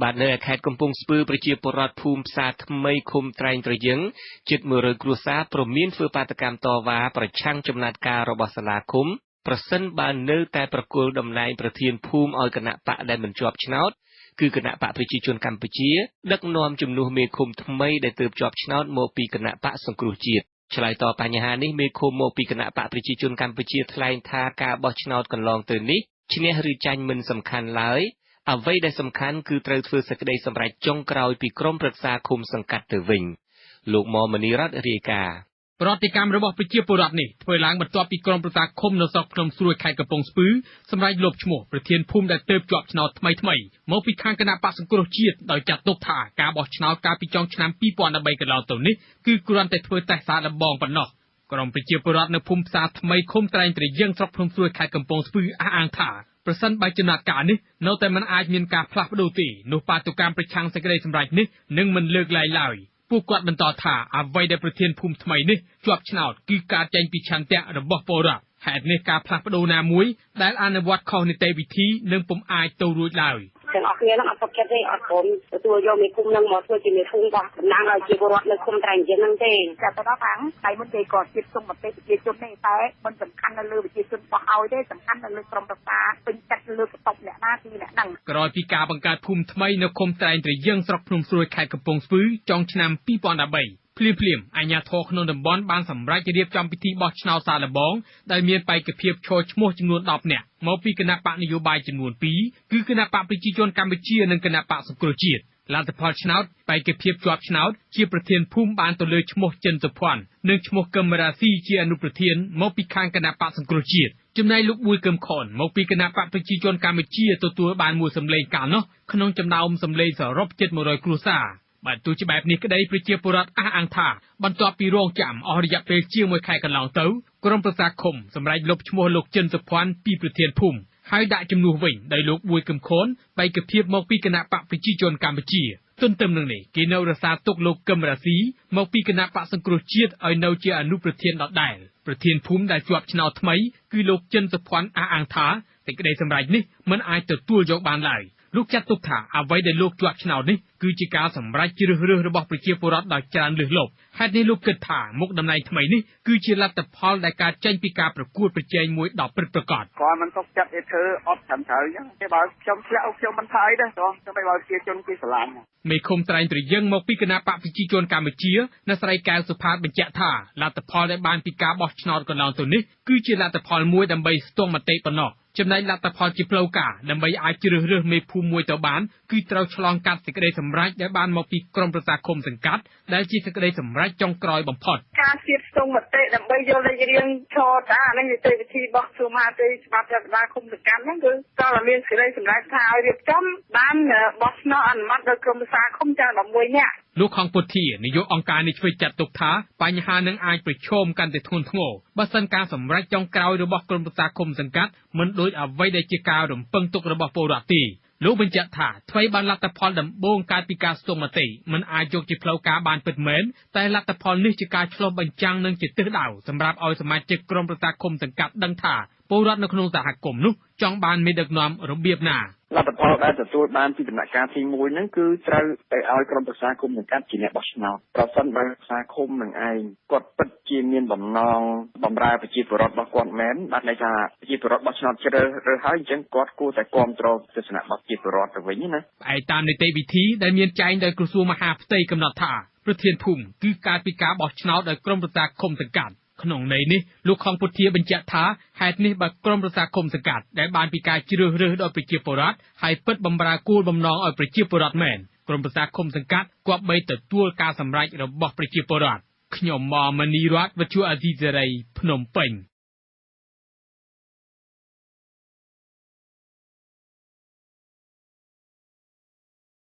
បាទនៅខេត្តកំពង់ស្ពឺប្រជាពលរដ្ឋភូមិផ្សារថ្មីឃុំត្រែងត្រយឹងជិត100គ្រួសារព្រមមានធ្វើបាតកម្មតវ៉ាប្រឆាំងចំណាត់ការរបស់សាលាឃុំប្រសិនបើនៅតែប្រគល់តំណែងប្រធានភូមិឲ្យគណៈបកដែលមិនជាប់ឆ្នោតគឺគណៈបកប្រជាជនកម្ពុជាដឹកនាំជំនួសមេឃុំថ្មីដែលទើបជាប់ឆ្នោតមកពីគណៈបកសង្គ្រោះជាតិឆ្លើយតបបញ្ហានេះមេឃុំមកពីគណៈបកប្រជាជនកម្ពុជាថ្លែងថាការបោះឆ្នោតកន្លងទៅនេះឈ្នះឬចាញ់មិនសំខាន់ឡើយអ្វីដែលសំខាន់គឺត្រូវធ្វើសេចក្តីសម្រេចចុងក្រោយពីក្រុមប្រឹក្សាឃុំសង្កាត់ទៅវិញលោកមមនីរតរាយការណ៍ប្រតិកម្មរបស់ប្រជាពលរដ្ឋនេះធ្វើឡើងបន្ទាប់ពីក្រុមប្រឹក្សាឃុំនៅស្រុកភ្នំស្រួយខេត្តកំពង់ស្ពឺសម្រេចលុបឈ្មោះប្រធានភូមិដែលទើបជាប់ឆ្នោតថ្មីមកពីខាងគណៈបក្សសង្គ្រោះជាតិដោយចាត់ទុកថាការបោះឆ្នោតកាលពីចុងឆ្នាំ2013កន្លងទៅនេះគឺគ្រាន់តែធ្វើតេស្តសារដំបងប៉ុណ្ណោះក្រុមប្រជាពលរដ្ឋនៅភូមិផ្សារថ្មីឃុំត្រែងត្រយឹងស្រុកភ្នំស្រួយខេត្តកំពង់ស្ពឺអះអាងថាប្រសិនបើចំណាត់ការនេះនៅតែមិនអាចមានការផ្លាស់ប្ដូរទេនោះបាតុកម្មប្រឆាំងសេចក្តីសម្រេចនេះនឹងមិនលើកលែងឡើយពួកគាត់បន្តថាអ្វីដែលប្រធានភូមិថ្មីនេះជាប់ឆ្នោតគឺការចេញពីឆន្ទៈរបស់ពលរដ្ឋហេតុនេះការផ្លាស់ប្ដូរណាមួយដែលអនុវត្តខុសនីតិវិធីនឹងពុំអាចទៅរួចឡើយទាំងអស់គ្នានឹងអត់ទុកចិត្តទេអត់ព្រមទទួលយកមេឃុំនឹងមកធ្វើជាមេភូមិរបស់តំណាងឲ្យជាពលរដ្ឋនៅឃុំត្រែងត្រយឹងហ្នឹងទេតែទៅដល់ខាងតែមិនទេក៏ជាតិសុំមតិប្រជាជនទេតែមិនសំខាន់នៅលើប្រជាជនបោះឲ្យទេសំខាន់នៅលើក្រុមប្រឹក្សាពេញចិត្តលើកតបអ្នកណាគឺអ្នកហ្នឹងក្រោយពីការបង្កើតភូមិថ្មីនៅឃុំត្រែងត្រយឹងស្រុកភ្នំស្រួយខេត្តកំពង់ស្ពឺចុងឆ្នាំ2013ភ្លាមអាជ្ញាធរក្នុងតំបន់បានសម្រេចរៀបចំពិធីបោះឆ្នោតសាកល្បងដែលមានបេក្ខភាពឈរឈ្មោះចំនួន10នាក់មកពីគណៈបកនយោបាយចំនួន2គឺគណៈបកប្រជាជនកម្ពុជានិងគណៈបកសង្គ្រោះជាតិលទ្ធផលឆ្នោតបេក្ខភាពជាប់ឆ្នោតជាប្រធានភូមិបានទៅលើឈ្មោះចិនសុភ័ណ្ឌនិងឈ្មោះកឹមរាស៊ីជាអនុប្រធានមកពីខាងគណៈបកសង្គ្រោះជាតិចំណែកលោកប៊ួយកឹមខនមកពីគណៈបកប្រជាជនកម្ពុជាទទួលបានមួយសម្លេងកាលនោះក្នុងចំណោមសម្លេងសរុបជិត100គ្រួសារបាទទោះជាបែបនេះក្តីប្រជាពលរដ្ឋអះអាងថាបន្ទាប់ពីរងចាំអស់រយៈពេលជាង1ខែកន្លងទៅក្រុមប្រឹក្សាឃុំសម្រេចលុបឈ្មោះលោកចិនសុភ័ណ្ឌពីប្រធានភូមិហើយដាក់ជំនួសវិញដោយលោកប៊ួយកឹមខនបេក្ខភាពមកពីគណៈបកប្រជាជនកម្ពុជាទន្ទឹមនឹងនេះគេនៅរសារទុកលោកកឹមរាស៊ីមកពីគណៈបកសង្គ្រោះជាតិឲ្យនៅជាអនុប្រធានដដែលប្រធានភូមិដែលជាប់ឆ្នោតថ្មីគឺលោកចិនសុភ័ណ្ឌអះអាងថាសេចក្តីសម្រេចនេះមិនអាចទទួលយកបានឡើយលោកចាត់ទុកថាអ្វីដែលលោកជាប់ឆ្នោតនេះគឺជាការសម្រេចជ្រើសរើសរបស់ប្រជាពលរដ្ឋដោយច្រើនលើសលប់ហេតុនេះលោកគិតថាមុខតំណែងថ្មីនេះគឺជាលទ្ធផលដែលកើតចេញពីការប្រកួតប្រជែងមួយដ៏ពិតប្រាកដគាត់មិនទុកចិត្តទេធ្វើអត់ត្រឹមត្រូវអញ្ចឹងទេបើខ្ញុំឆ្លាក់ខ្ញុំមិនថាអីទេព្រោះតែបើប្រជាជនគេស្រឡាញ់មេឃុំត្រែងត្រយឹងមកពីគណៈបកប្រជាជនកម្ពុជាអ្នកស្រីកែវសុផាតបញ្ជាក់ថាលទ្ធផលដែលបានពីការបោះឆ្នោតកន្លងទៅនេះគឺជាលទ្ធផលមួយដើម្បីស្ទង់មតិប៉ុណ្ណោះចំណែកលទ្ធផលជាផ្លូវការដើម្បីអាចជ្រើសរើសមេភូមិមួយទៅបានគឺត្រូវឆ្លងកាត់សេចក្តីសម្រេចដែលបានមកពីក្រុមប្រឹក្សាឃុំសង្កាត់ដែលជាសេចក្តីសម្រេចចុងក្រោយបំផុតការជៀបស្ទង់មតិដើម្បីយកលេខរៀងឈរតាអានេះនីតិវិធីរបស់ក្រសួងមហាផ្ទៃច្បាប់រដ្ឋបាលឃុំសង្កាត់ហ្នឹងគឺតើមានសេចក្តីសម្រេចថាឲ្យរៀបចំបានបោះឆ្នោតអនុម័តដោយក្រុមប្រឹក្សាឃុំទាំង11នាក់លោកខងពុធានាយកអង្គការនេះធ្វើចាត់ទុកថាបញ្ហានឹងអាចប្រឈមកាន់តែធ្ងន់ធ្ងរបើសិនការសម្រេចចុងក្រោយរបស់ក្រុមប្រឹក្សាឃុំសង្កាត់មិនដូចអ្វីដែលជាការរំពឹងទុករបស់ពលរដ្ឋទេលោកបញ្ជាក់ថាថ្មីបានលទ្ធផលដំបូងកើតពីការស្ទង់មតិមិនអាចយកជាផ្លូវការបានពិតមែនតែលទ្ធផលនេះជាការឆ្លុះបញ្ចាំងនឹងជាទិសដៅសម្រាប់ឲ្យសមាជិកក្រុមប្រឹក្សាឃុំសង្កាត់ដឹងថាពលរដ្ឋនៅក្នុងសហគមន៍នោះចង់បានមេដឹកនាំរបៀបណាលទ្ធផលដែលទទួលបានពីដំណាក់កាលទី1ហ្នឹងគឺត្រូវទៅឲ្យក្រុមប្រឹក្សាឃុំសង្កាត់ជាអ្នកបោះឆ្នោតប្រសិនបើប្រឹក្សាឃុំនឹងឯងគាត់ពិតជាមានបំណងបម្រើប្រជាពលរដ្ឋរបស់គាត់មែនបាទន័យថាប្រជាពលរដ្ឋបោះឆ្នោតជ្រើសរើសហើយអញ្ចឹងគាត់គួរតែគ្រប់គ្រងទស្សនៈរបស់ប្រជាពលរដ្ឋទៅវិញណាផ្អែកតាមនីតិវិធីដែលមានចែងដោយក្រសួងមហាផ្ទៃកំណត់ថាប្រធានភូមិគឺការពីការបោះឆ្នោតដោយក្រុមប្រឹក្សាឃុំសង្កាត់ក្នុងន័យនេះលោកខងពុធាបញ្ជាក់ថាហេតុនេះបើក្រុមប្រឹក្សាឃុំសង្កាត់ដែលបានពីការជ្រើសរើសដោយប្រជាពលរដ្ឋហើយពិតបម្រើគោលបំណងឲ្យប្រជាពលរដ្ឋមែនក្រុមប្រឹក្សាឃុំសង្កាត់គប្បីទទួលការសម្រេចរបស់ប្រជាពលរដ្ឋខ្ញុំមមនីរតវិទ្យុអាស៊ីសេរីភ្នំពេញ